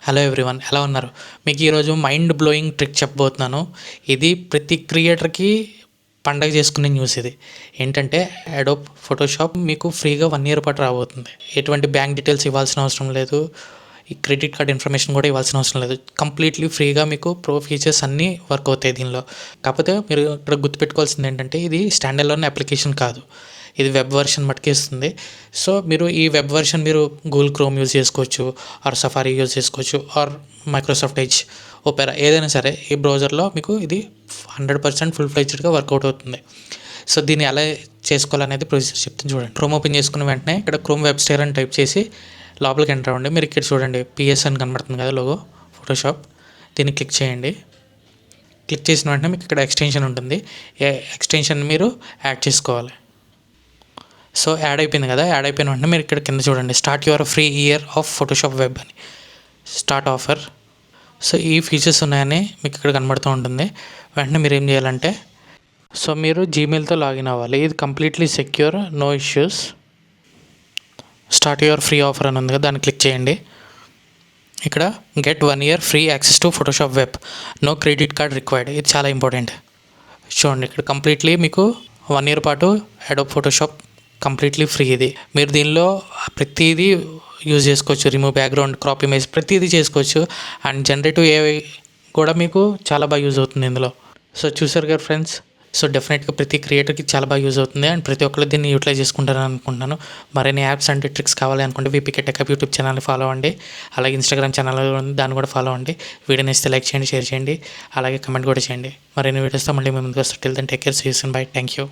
Hello everyone, ఎలా ఉన్నారు? మీకు ఈరోజు మైండ్ బ్లోయింగ్ ట్రిక్ చెప్పబోతున్నాను. ఇది ప్రతి క్రియేటర్కి పండగ చేసుకునే న్యూస్. ఇది ఏంటంటే అడోబ్ ఫోటోషాప్ మీకు ఫ్రీగా 1 ఇయర్ పాటు రాబోతుంది. ఎటువంటి బ్యాంక్ డీటెయిల్స్ ఇవ్వాల్సిన అవసరం లేదు, ఈ క్రెడిట్ కార్డ్ ఇన్ఫర్మేషన్ కూడా ఇవ్వాల్సిన అవసరం లేదు. కంప్లీట్లీ ఫ్రీగా మీకు ప్రో ఫీచర్స్ అన్నీ వర్క్ అవుతాయి దీనిలో. కాకపోతే మీరు ఇక్కడ గుర్తుపెట్టుకోవాల్సింది ఏంటంటే ఇది స్టాండ్ అలోన్ అప్లికేషన్ కాదు, ఇది వెబ్ వర్షన్ మటుకే ఇస్తుంది. సో మీరు ఈ వెబ్ వర్షన్ మీరు గూగుల్ క్రోమ్ యూజ్ చేసుకోవచ్చు, ఆర్ సఫారీ యూజ్ చేసుకోవచ్చు, ఆర్ మైక్రోసాఫ్ట్ ఎడ్జ్, ఓపెరా, ఏదైనా సరే ఈ బ్రౌజర్లో మీకు ఇది 100% ఫుల్ ఫ్లెడ్జ్డ్గా వర్కౌట్ అవుతుంది. సో దీన్ని ఎలా చేసుకోవాలనేది ప్రొసీజర్ చెప్తాను చూడండి. క్రోమ్ ఓపెన్ చేసుకున్న వెంటనే ఇక్కడ క్రోమ్ వెబ్ స్టోర్ అని టైప్ చేసి లోపలికి ఎంటర్ అవ్వండి. మీరు ఇక్కడ చూడండి పిఎస్ అని కనబడుతుంది కదా లోగో ఫోటోషాప్, దీన్ని క్లిక్ చేయండి. క్లిక్ చేసిన వెంటనే మీకు ఇక్కడ ఎక్స్టెన్షన్ ఉంటుంది, ఎక్స్టెన్షన్ మీరు యాడ్ చేసుకోవాలి. సో యాడ్ అయిపోయింది కదా, యాడ్ అయిపోయిన వెంటనే మీరు ఇక్కడ కింద చూడండి start your free year of Photoshop web అని, స్టార్ట్ ఆఫర్. సో ఈ ఫీచర్స్ ఉన్నాయని మీకు ఇక్కడ కనబడుతూ ఉంటుంది. వెంటనే మీరు ఏం చేయాలంటే సో మీరు జీమెయిల్తో లాగిన్ అవ్వాలి. ఇది completely secure, no issues. Start your free offer అని ఉంది కదా, దాన్ని క్లిక్ చేయండి. ఇక్కడ get 1 year free access to Photoshop web, no credit card required. ఇది చాలా ఇంపార్టెంట్. చూడండి ఇక్కడ కంప్లీట్లీ మీకు 1 ఇయర్ పాటు అడోబ్ ఫోటోషాప్ కంప్లీట్లీ ఫ్రీ. ఇది మీరు దీనిలో ప్రతిదీ యూజ్ చేసుకోవచ్చు, రిమూవ్ బ్యాక్గ్రౌండ్, క్రాప్ ఇమేజ్, ప్రతిదీ చేసుకోవచ్చు. అండ్ జనరేటివ్ ఏఐ కూడా మీకు చాలా బాగా యూజ్ అవుతుంది ఇందులో. సో చూసారు కదా ఫ్రెండ్స్, సో డెఫినెట్గా ప్రతి క్రియేటర్కి చాలా బాగా యూజ్ అవుతుంది అండ్ ప్రతి ఒక్కరు దీన్ని యూటిలైజ్ చేసుకుంటారని అనుకుంటున్నాను. మరిన్ని యాప్స్ అంటే ట్రిక్స్ కావాలి అనుకుంటే వీపీకే టెక్ యూట్యూబ్ ఛానల్ని ఫాలో అవ్వండి. అలాగే ఇన్స్టాగ్రామ్ ఛానల్ దాన్ని కూడా ఫాలో అవ్వండి. వీడియోని ఇస్తే లైక్ చేయండి, షేర్ చేయండి, అలాగే కమెంట్ కూడా చేయండి. మరిన్ని వీడియోస్తో మళ్ళీ మేము ముందుకు వస్తాం. Till then take care, see you soon, bye, thank you.